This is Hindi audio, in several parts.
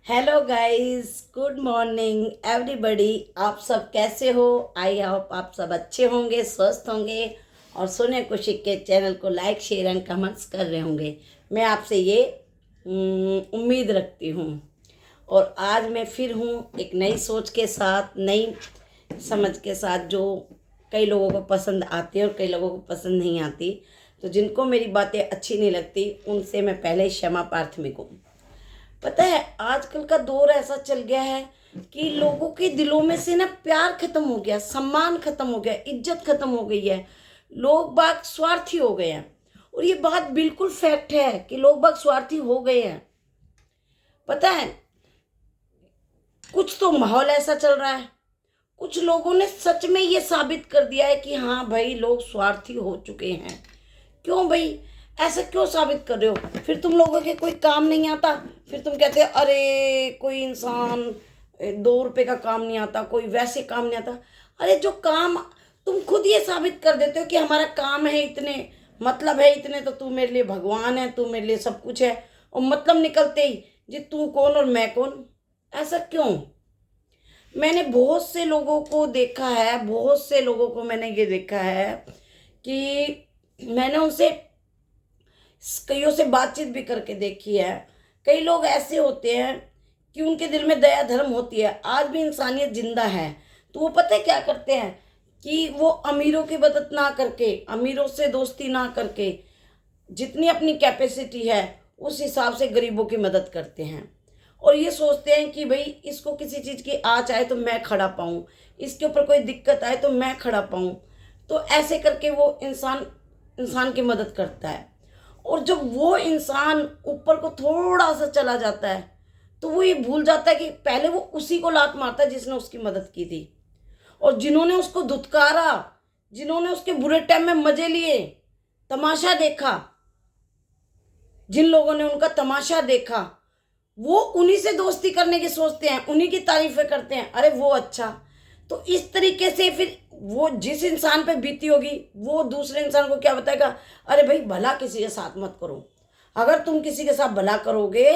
Hello guys, good morning everybody. आप सब कैसे हो? आई होप आप सब अच्छे होंगे, स्वस्थ होंगे और सोने खुशी के चैनल को लाइक शेयर एंड कमेंट्स कर रहे होंगे। मैं आपसे ये उम्मीद रखती हूँ। और आज मैं फिर हूँ एक नई सोच के साथ, नई समझ के साथ, जो कई लोगों को पसंद आती है और कई लोगों को पसंद नहीं आती। तो जिनको मेरी बातें अच्छी नहीं लगती उनसे मैं पहले ही क्षमा प्रार्थी हूँ। पता है, आजकल का दौर ऐसा चल गया है कि लोगों के दिलों में से ना प्यार खत्म हो गया, सम्मान खत्म हो गया, इज्जत खत्म हो गई है। लोग बाग स्वार्थी हो गए हैं। और ये बात बिल्कुल फैक्ट है कि लोग बाग स्वार्थी हो गए हैं। पता है, कुछ तो माहौल ऐसा चल रहा है, कुछ लोगों ने सच में ये साबित कर दिया है कि हाँ भाई, लोग स्वार्थी हो चुके हैं। क्यों भाई, ऐसा क्यों साबित कर रहे हो? फिर तुम लोगों के कोई काम नहीं आता, फिर तुम कहते हो अरे कोई इंसान 2 रुपए का काम नहीं आता, कोई वैसे काम नहीं आता। अरे जो काम तुम खुद ये साबित कर देते हो कि हमारा काम है इतने, मतलब है इतने, तो तू मेरे लिए भगवान है, तू मेरे लिए सब कुछ है। और मतलब निकलते ही जी तू कौन और मैं कौन। ऐसा क्यों? मैंने बहुत से लोगों को देखा है, बहुत से लोगों को मैंने ये देखा है कि मैंने उनसे कईयों से बातचीत भी करके देखी है। कई लोग ऐसे होते हैं कि उनके दिल में दया धर्म होती है, आज भी इंसानियत जिंदा है। तो वो पता है क्या करते हैं कि वो अमीरों की मदद ना करके, अमीरों से दोस्ती ना करके, जितनी अपनी कैपेसिटी है उस हिसाब से गरीबों की मदद करते हैं। और ये सोचते हैं कि भाई इसको किसी चीज़ की आँच आए तो मैं खड़ा पाऊँ, इसके ऊपर कोई दिक्कत आए तो मैं खड़ा पाऊँ। तो ऐसे करके वो इंसान इंसान की मदद करता है। और जब वो इंसान ऊपर को थोड़ा सा चला जाता है तो वो ये भूल जाता है कि पहले वो उसी को लात मारता है जिसने उसकी मदद की थी। और जिन्होंने उसको धुतकारा, जिन्होंने उसके बुरे टाइम में मजे लिए, तमाशा देखा, जिन लोगों ने उनका तमाशा देखा, वो उन्हीं से दोस्ती करने की सोचते हैं, उन्हीं की तारीफें करते हैं, अरे वो अच्छा। तो इस तरीके से फिर वो जिस इंसान पे बीती होगी वो दूसरे इंसान को क्या बताएगा, अरे भाई भला किसी के साथ मत करो। अगर तुम किसी के साथ भला करोगे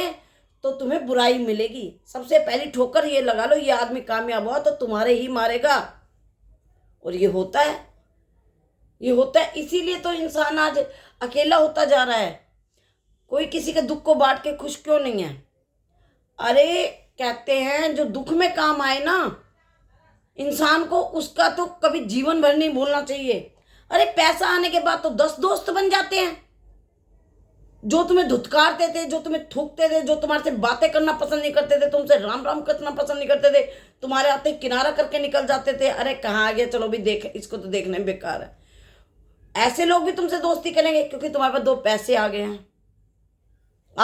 तो तुम्हें बुराई मिलेगी। सबसे पहली ठोकर ये लगा लो, ये आदमी कामयाब हुआ तो तुम्हारे ही मारेगा। और ये होता है, ये होता है। इसीलिए तो इंसान आज अकेला होता जा रहा है। कोई किसी के दुख को बांट के खुश क्यों नहीं है? अरे कहते हैं जो दुख में काम आए ना इंसान को, उसका तो कभी जीवन भर नहीं भूलना चाहिए। अरे पैसा आने के बाद तो 10 दोस्त बन जाते हैं, जो तुम्हें धुतकारते थे, जो तुम्हें थूकते थे, जो तुम्हारे से बातें करना पसंद नहीं करते थे, तुमसे राम राम करना पसंद नहीं करते थे, तुम्हारे आते किनारा करके निकल जाते थे। अरे कहाँ आ गया, चलो भी देख, इसको तो देखने में बेकार है। ऐसे लोग भी तुमसे दोस्ती करेंगे क्योंकि तुम्हारे पास 2 पैसे आ गए हैं,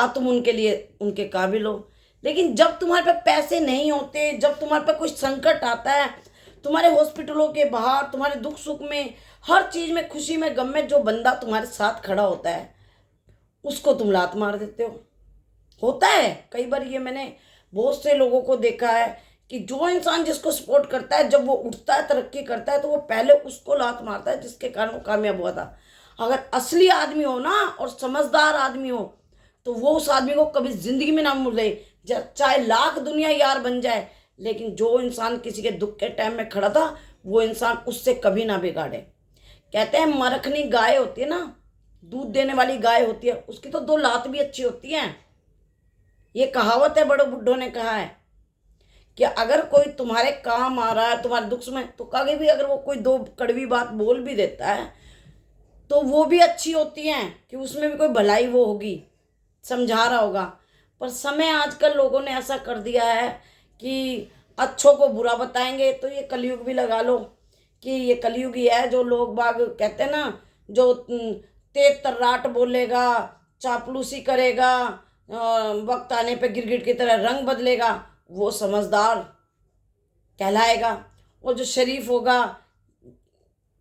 तुम उनके लिए उनके काबिल हो। लेकिन जब तुम्हारे पे पैसे नहीं होते, जब तुम्हारे पे कुछ संकट आता है, तुम्हारे हॉस्पिटलों के बाहर, तुम्हारे दुख सुख में, हर चीज में, खुशी में गम में जो बंदा तुम्हारे साथ खड़ा होता है उसको तुम लात मार देते हो। होता है कई बार, ये मैंने बहुत से लोगों को देखा है कि जो इंसान जिसको सपोर्ट करता है, जब वो उठता है, तरक्की करता है, तो वो पहले उसको लात मारता है जिसके कारण वो कामयाब हुआ था। अगर असली आदमी हो ना और समझदार आदमी हो तो वो उस आदमी को कभी जिंदगी में ना मुड़े, चाहे लाख दुनिया यार बन जाए, लेकिन जो इंसान किसी के दुख के टाइम में खड़ा था वो इंसान उससे कभी ना बिगाड़े। कहते हैं मरखनी गाय होती है ना, दूध देने वाली गाय होती है, उसकी तो 2 लात भी अच्छी होती हैं। ये कहावत है, बड़े बुड्ढों ने कहा है कि अगर कोई तुम्हारे काम आ रहा है, तुम्हारे दुख में, तो कभी भी अगर वो कोई 2 कड़वी बात बोल भी देता है तो वो भी अच्छी होती हैं कि उसमें भी कोई भलाई वो होगी, समझा रहा होगा। पर समय आजकल लोगों ने ऐसा कर दिया है कि अच्छों को बुरा बताएंगे। तो ये कलयुग भी लगा लो कि ये कलयुग ही है। जो लोग बाग कहते हैं ना, जो तेज तर्राट बोलेगा, चापलूसी करेगा, वक्त आने पे गिरगिट की तरह रंग बदलेगा, वो समझदार कहलाएगा। और जो शरीफ होगा,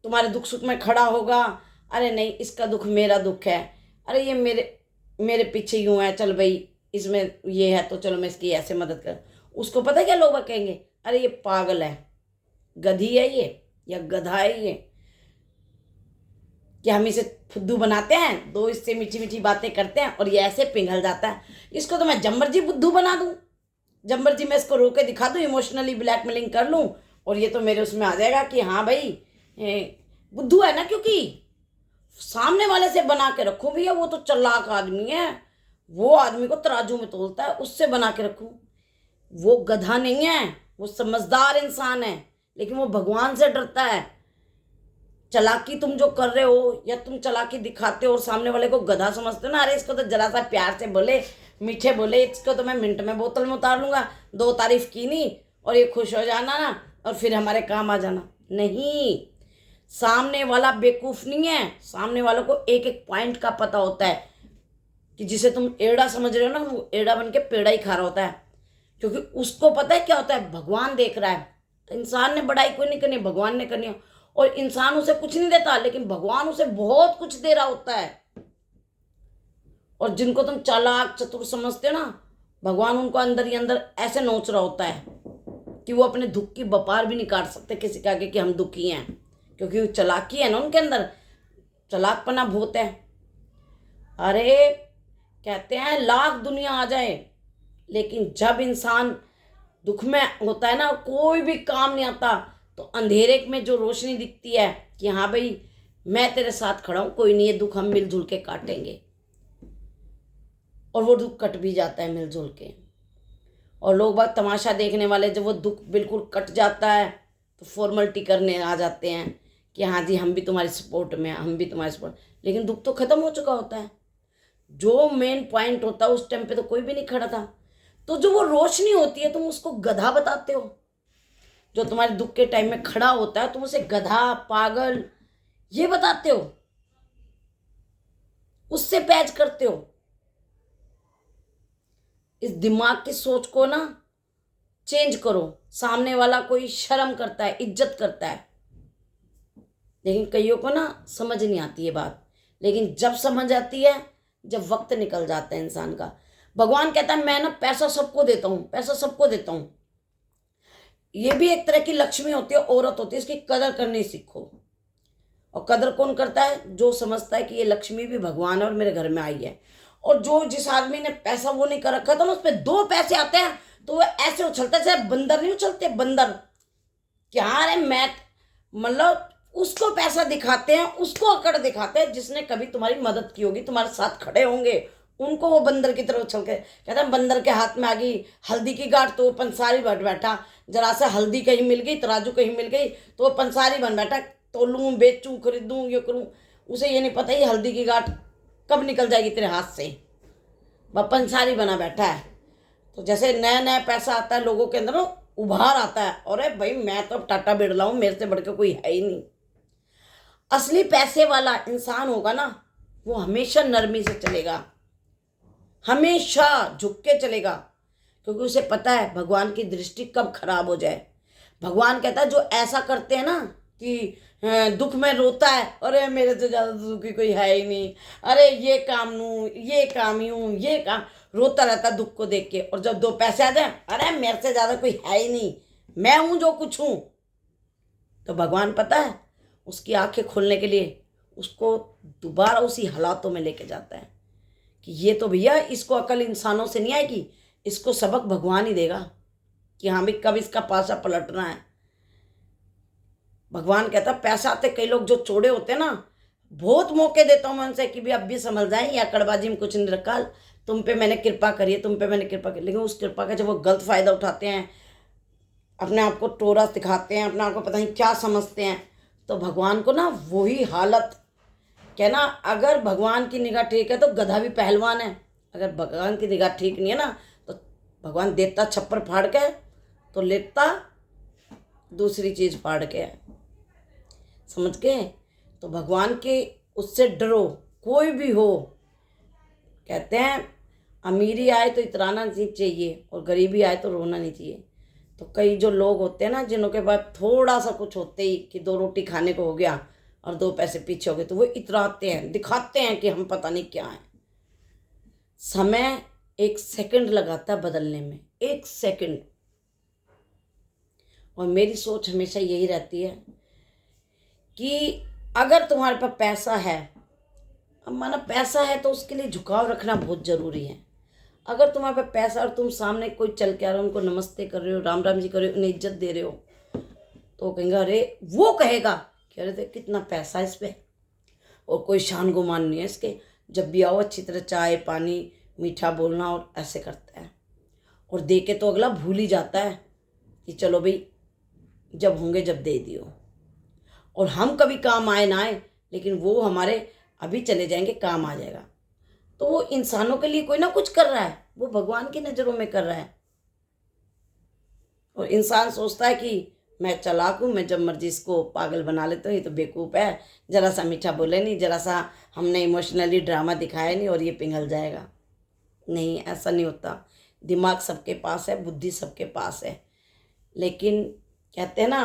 तुम्हारे दुख सुख में खड़ा होगा, अरे नहीं इसका दुख मेरा दुख है, अरे ये मेरे मेरे पीछे यूं है, चल भाई इसमें ये है तो चलो मैं इसकी ऐसे मदद कर, उसको पता है क्या लोग कहेंगे, अरे ये पागल है, गधी है ये, या गधा है ये, कि हम इसे फुद्दू बनाते हैं, 2 इससे मीठी मीठी बातें करते हैं और ये ऐसे पिघल जाता है, इसको तो मैं जब मर्जी बुद्धू बना दूं, जब मर्जी मैं इसको रोके दिखा दूँ, इमोशनली ब्लैकमेलिंग कर लूँ और ये तो मेरे उसमें आ जाएगा कि हाँ भाई बुद्धू है ना, क्योंकि सामने वाले से बना के रखूँ भैया, वो तो चालाक आदमी है, वो आदमी को तराजू में तोलता है, उससे बना के रखूँ। वो गधा नहीं है, वो समझदार इंसान है, लेकिन वो भगवान से डरता है। चालाकी तुम जो कर रहे हो या तुम चालाकी दिखाते हो और सामने वाले को गधा समझते हो ना, अरे इसको तो जरा सा प्यार से बोले, मीठे बोले, इसको तो मैं मिनट में बोतल में उतार लूंगा, 2 तारीफ की नहीं और ये खुश हो जाना ना और फिर हमारे काम आ जाना। नहीं, सामने वाला बेवकूफ नहीं है, सामने वालों को एक एक पॉइंट का पता होता है कि जिसे तुम एड़ा समझ रहे हो ना, वो एड़ा बन के पेड़ा ही खा रहा होता है, क्योंकि उसको पता है क्या होता है, भगवान देख रहा है। तो इंसान ने बड़ाई कोई नहीं करनी, भगवान ने करनी है, और इंसान उसे कुछ नहीं देता लेकिन भगवान उसे बहुत कुछ दे रहा होता है। और जिनको तुम चालाक चतुर समझते हो ना, भगवान उनको अंदर ही अंदर ऐसे नोच रहा होता है कि वो अपने दुख की बपार भी नहीं काट सकते किसी के आगे कि हम दुखी हैं, क्योंकि वो चालाकी है ना उनके अंदर, चालाकपना बहुत है। अरे कहते हैं लाख दुनिया आ जाए, लेकिन जब इंसान दुख में होता है ना, कोई भी काम नहीं आता, तो अंधेरे में जो रोशनी दिखती है कि हाँ भाई मैं तेरे साथ खड़ा हूँ, कोई नहीं, ये दुख हम मिलजुल के काटेंगे, और वो दुख कट भी जाता है मिलजुल के। और लोग बात तमाशा देखने वाले, जब वो दुख बिल्कुल कट जाता है तो फॉर्मलिटी करने आ जाते हैं कि हाँ जी हम भी तुम्हारी सपोर्ट में हैं, हम भी तुम्हारी सपोर्ट, लेकिन दुख तो खत्म हो चुका होता है। जो मेन पॉइंट होता है उस टाइम पे तो कोई भी नहीं खड़ा था। तो जो वो रोशनी होती है तुम उसको गधा बताते हो, जो तुम्हारे दुख के टाइम में खड़ा होता है तुम उसे गधा पागल ये बताते हो, उससे पैच करते हो। इस दिमाग की सोच को ना चेंज करो। सामने वाला कोई शर्म करता है, इज्जत करता है, लेकिन कईयों को ना समझ नहीं आती ये बात, लेकिन जब समझ आती है, जब वक्त निकल जाता है इंसान का। भगवान कहता है मैं ना पैसा सबको देता हूँ, पैसा सबको देता हूँ। ये भी एक तरह की लक्ष्मी होती है, औरत होती है, इसकी कदर करनी सीखो। और कदर कौन करता है, जो समझता है कि ये लक्ष्मी भी भगवान है और मेरे घर में आई है। और जो जिस आदमी ने पैसा वो नहीं कर रखा था ना, उस पर 2 पैसे आते हैं तो वो ऐसे उछलता है जैसे बंदर नहीं उछलते, बंदर क्या रे मैं, मतलब उसको पैसा दिखाते हैं, उसको अकड़ दिखाते हैं जिसने कभी तुम्हारी मदद की होगी, तुम्हारे साथ खड़े होंगे, उनको वो बंदर की तरह उछल के कहता है बंदर के हाथ में आ गई हल्दी की गांठ तो वो पंसारी बन बैठा, जरा से हल्दी कहीं मिल गई, तराजू कहीं मिल गई तो वो पंसारी बन बैठा, तोलूं बेचूं खरीदूं ये करूं। उसे ये नहीं पता ये हल्दी की गांठ कब निकल जाएगी तेरे हाथ से, वह पंसारी बना बैठा है। तो जैसे नया नया पैसा आता है लोगों के अंदर ना उभार आता है, अरे भाई मैं तो अब टाटा बिरला हूँ, मेरे से बढ़ के कोई है ही नहीं। असली पैसे वाला इंसान होगा ना, वो हमेशा नरमी से चलेगा, हमेशा झुक के चलेगा, क्योंकि उसे पता है भगवान की दृष्टि कब खराब हो जाए। भगवान कहता है जो ऐसा करते हैं ना कि दुख में रोता है, अरे मेरे से ज़्यादा दुखी कोई है ही नहीं, अरे ये काम नू ये काम यूँ ये काम, रोता रहता दुख को देख के, और जब 2 पैसे आ जाए अरे मेरे से ज़्यादा कोई है ही नहीं, मैं हूँ जो कुछ हूँ। तो भगवान पता है उसकी आंखें खोलने के लिए उसको दोबारा उसी हालातों में लेके जाता है कि ये तो भैया इसको अकल इंसानों से नहीं आएगी, इसको सबक भगवान ही देगा कि हाँ भाई कब इसका पासा पलटना है। भगवान कहता पैसा आते कई लोग जो चोड़े होते हैं ना, बहुत मौके देता हूँ मैं उनसे कि भाई अब भी समझ जाए या कड़बाजी में कुछ नहीं रखा, तुम पे मैंने कृपा करी है, तुम पे मैंने कृपा करी, लेकिन उस कृपा का जब वो गलत फ़ायदा उठाते हैं, अपने आप को टोरा दिखाते हैं, अपने आप को पता नहीं क्या समझते हैं, तो भगवान को ना वही हालत कहना, अगर भगवान की निगाह ठीक है तो गधा भी पहलवान है, अगर भगवान की निगाह ठीक नहीं है ना तो भगवान देता छप्पर फाड़ के तो लेता दूसरी चीज़ फाड़ के। समझ गए? तो भगवान के उससे डरो, कोई भी हो। कहते हैं अमीरी आए तो इतराना नहीं चाहिए और गरीबी आए तो रोना नहीं चाहिए। तो कई जो लोग होते हैं ना जिनों के पास थोड़ा सा कुछ होते ही कि 2 रोटी खाने को हो गया और 2 पैसे पीछे हो गए, तो वो इतराते हैं, दिखाते हैं कि हम पता नहीं क्या है। समय 1 सेकंड लगाता है बदलने में, 1 सेकंड। और मेरी सोच हमेशा यही रहती है कि अगर तुम्हारे पास पैसा है, अब माना पैसा है तो उसके लिए झुकाव रखना बहुत ज़रूरी है। अगर तुम्हारे पास पैसा और तुम सामने कोई चल के आ रहे हो, उनको नमस्ते कर रहे हो, राम राम जी कर रहे हो, उन्हें इज्जत दे रहे हो, तो वो कहेंगे, अरे वो कहेगा कि अरे देख कितना पैसा है इस पे, और कोई शान गुमान नहीं है इसके, जब भी आओ अच्छी तरह चाय पानी मीठा बोलना, और ऐसे करता है। और दे के तो अगला भूल ही जाता है कि चलो भाई जब होंगे जब दे दियो, और हम कभी काम आए ना आए, लेकिन वो हमारे अभी चले जाएंगे, काम आ जाएगा। तो वो इंसानों के लिए कोई ना कुछ कर रहा है, वो भगवान की नज़रों में कर रहा है। और इंसान सोचता है कि मैं चालाक हूँ, मैं जब मर्जी इसको पागल बना लेता हूँ, ये तो बेवकूफ़ है, ज़रा सा मीठा बोले नहीं, ज़रा सा हमने इमोशनली ड्रामा दिखाया नहीं और ये पिघल जाएगा। नहीं, ऐसा नहीं होता। दिमाग सबके पास है, बुद्धि सबके पास है, लेकिन कहते हैं ना,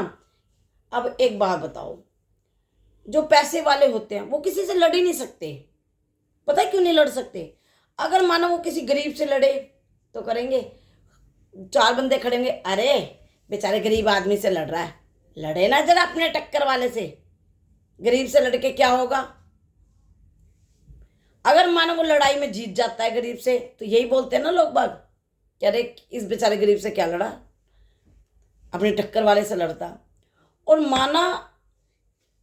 अब एक बात बताओ, जो पैसे वाले होते हैं वो किसी से लड़ ही नहीं सकते। पता है क्यों नहीं लड़ सकते? अगर मानो वो किसी गरीब से लड़े तो करेंगे, चार बंदे खड़ेंगे, अरे बेचारे गरीब आदमी से लड़ रहा है, लड़े ना जरा अपने टक्कर वाले से, गरीब से लड़के क्या होगा? अगर मानो वो लड़ाई में जीत जाता है गरीब से, तो यही बोलते हैं ना लोग बाग कि अरे इस बेचारे गरीब से क्या लड़ा, अपने टक्कर वाले से लड़ता। और माना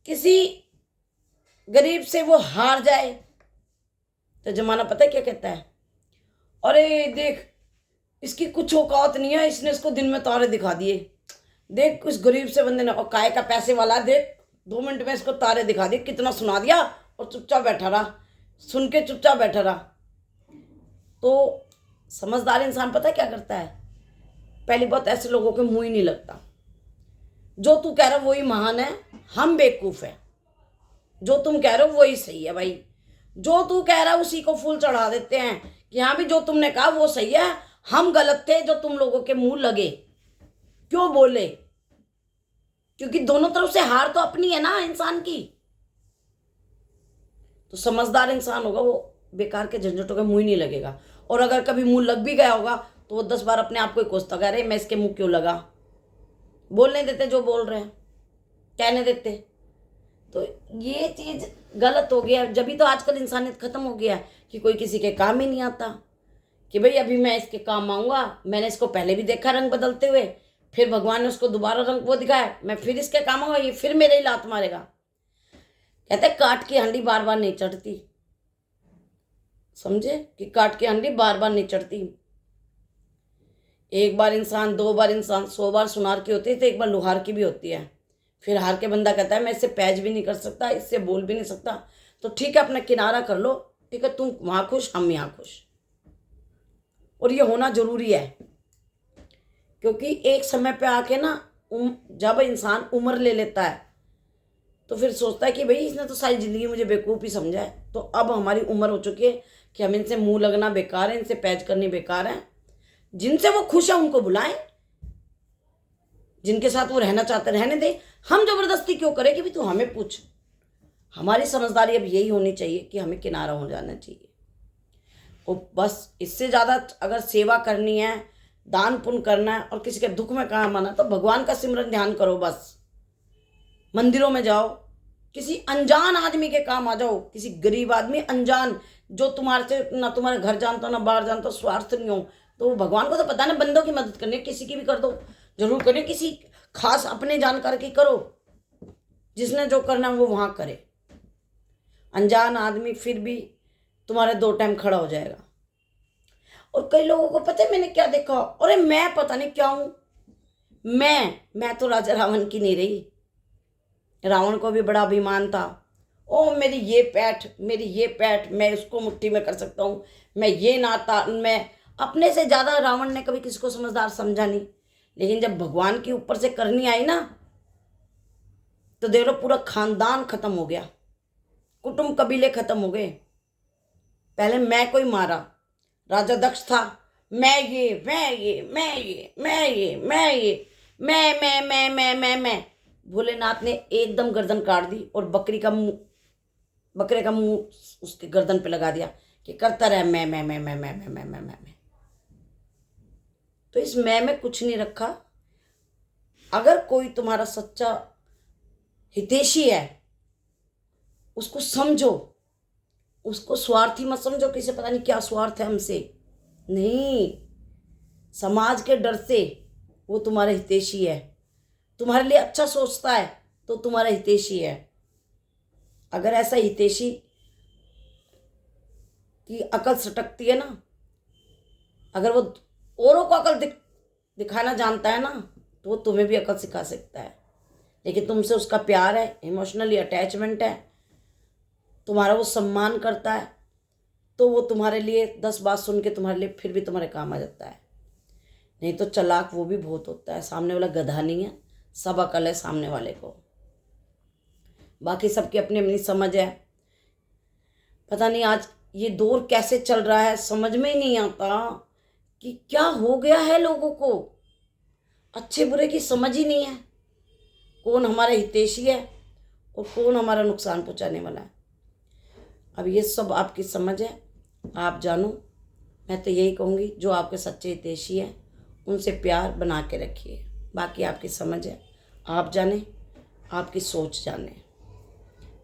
किसी गरीब से वो हार जाए, तो जमाना पता है क्या कहता है, अरे देख इसकी कुछ औकात नहीं है, इसने इसको दिन में तारे दिखा दिए, देख उस गरीब से बंदे ने, और काय का पैसे वाला, देख 2 मिनट में इसको तारे दिखा दिए, कितना सुना दिया, और चुपचाप बैठा रहा, सुन के चुपचाप बैठा रहा। तो समझदार इंसान पता है क्या करता है? पहली बात, ऐसे लोगों के मुंह ही नहीं लगता। जो तू कह रहा है वही महान है, हम बेवकूफ़ है, जो तुम कह रहे हो वही सही है भाई, जो तू कह रहा है उसी को फूल चढ़ा देते हैं कि हाँ भी जो तुमने कहा वो सही है, हम गलत थे जो तुम लोगों के मुंह लगे। क्यों बोले? क्योंकि दोनों तरफ से हार तो अपनी है ना इंसान की। तो समझदार इंसान होगा वो बेकार के झंझटों के मुंह ही नहीं लगेगा, और अगर कभी मुंह लग भी गया होगा तो वो 10 बार अपने आप को ही कोसता कह रहे मैं इसके मुंह क्यों लगा। बोलने देते जो बोल रहे हैं, कहने देते। तो ये चीज़ गलत हो गया। जब भी तो आजकल इंसानियत ख़त्म हो गया कि कोई किसी के काम ही नहीं आता, कि भाई अभी मैं इसके काम आऊँगा, मैंने इसको पहले भी देखा रंग बदलते हुए, फिर भगवान ने उसको दोबारा रंग वो दिखाया, मैं फिर इसके काम आऊँगा, ये फिर मेरे ही लात मारेगा। कहते काट की हंडी बार बार नहीं चढ़ती, समझे कि काट की हंडी बार बार नहीं चढ़ती। एक बार इंसान, 2 बार इंसान, 100 बार सुनार की होती है, तो एक बार लुहार की भी होती है। फिर हार के बंदा कहता है मैं इससे पैच भी नहीं कर सकता, इससे बोल भी नहीं सकता, तो ठीक है अपना किनारा कर लो, ठीक है तुम वहाँ खुश हम यहाँ खुश। और ये होना जरूरी है, क्योंकि एक समय पे आके ना जब इंसान उम्र ले लेता है तो फिर सोचता है कि भाई इसने तो सारी ज़िंदगी मुझे बेवकूफ़ ही समझा है, तो अब हमारी उम्र हो चुकी है कि हम इनसे मुंह लगना बेकार है, इनसे पैच करनी बेकार है। जिनसे वो खुश है उनको बुलाएं, जिनके साथ वो रहना चाहते रहने दें, हम जबरदस्ती क्यों करें कि भाई तू हमें पूछ। हमारी समझदारी अब यही होनी चाहिए कि हमें किनारा हो जाना चाहिए। और बस इससे ज़्यादा अगर सेवा करनी है, दान पुण्य करना है और किसी के दुख में काम आना, तो भगवान का सिमरन ध्यान करो। बस मंदिरों में जाओ, किसी अनजान आदमी के काम आ जाओ, किसी गरीब आदमी अनजान जो तुम्हारे से ना तुम्हारे घर जानता हो ना बाहर जानता हो, स्वार्थ नहीं हो, तो भगवान को तो पता है ना बंदों की मदद करनी है, किसी की भी कर दो, जरूर करें, किसी खास अपने जानकार की करो, जिसने जो करना है वो वहाँ करे। अनजान आदमी फिर भी तुम्हारे 2 टाइम खड़ा हो जाएगा। और कई लोगों को पता है मैंने क्या देखा, अरे मैं पता नहीं क्या हूँ, मैं तो राजा रावण की नहीं रही। रावण को भी बड़ा अभिमान था, ओ मेरी ये पैठ मैं उसको मुट्ठी में कर सकता हूँ, मैं ये नाता, मैं अपने से ज़्यादा रावण ने कभी किसी को समझदार समझा नहीं। लेकिन जब भगवान के ऊपर से करनी आई ना, तो देख लो पूरा खानदान खत्म हो गया, कुटुंब कबीले खत्म हो गए। पहले मैं कोई मारा, राजा दक्ष था, मैं भोलेनाथ ने एकदम गर्दन काट दी और बकरे का मुंह उसके गर्दन पे लगा दिया कि करता रहे मैं। तो इस मैं में कुछ नहीं रखा। अगर कोई तुम्हारा सच्चा हितैषी है उसको समझो, उसको स्वार्थी मत समझो, किसी पता नहीं क्या स्वार्थ है हमसे, नहीं, समाज के डर से वो तुम्हारा हितैषी है। तुम्हारे लिए अच्छा सोचता है तो तुम्हारा हितैषी है। अगर ऐसा हितैषी की अकल सटकती है ना, अगर वो औरों को अकल दिखाना जानता है ना, तो वो तुम्हें भी अकल सिखा सकता है। लेकिन तुमसे उसका प्यार है, इमोशनली अटैचमेंट है, तुम्हारा वो सम्मान करता है, तो वो तुम्हारे लिए 10 बात सुन के तुम्हारे लिए फिर भी तुम्हारे काम आ जाता है। नहीं तो चालाक वो भी बहुत होता है। सामने वाला गधा नहीं है, सब अकल है सामने वाले को। बाकी सबकी अपनी अपनी समझ है। पता नहीं आज ये दौर कैसे चल रहा है, समझ में ही नहीं आता कि क्या हो गया है लोगों को। अच्छे बुरे की समझ ही नहीं है, कौन हमारा हितैषी है और कौन हमारा नुकसान पहुंचाने वाला है। अब ये सब आपकी समझ है, आप जानो। मैं तो यही कहूँगी, जो आपके सच्चे हितैषी हैं उनसे प्यार बना के रखिए। बाकी आपकी समझ है, आप जाने, आपकी सोच जाने।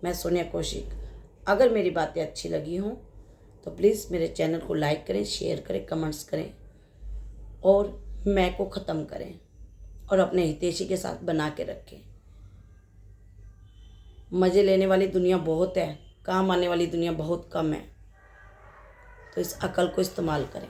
मैं सोनिया कौशिक। अगर मेरी बातें अच्छी लगी हों तो प्लीज़ मेरे चैनल को लाइक करें, शेयर करें, कमेंट्स करें और मैं को ख़त्म करें और अपने हितैषी के साथ बना के रखें। मज़े लेने वाली दुनिया बहुत है, काम आने वाली दुनिया बहुत कम है। तो इस अकल को इस्तेमाल करें।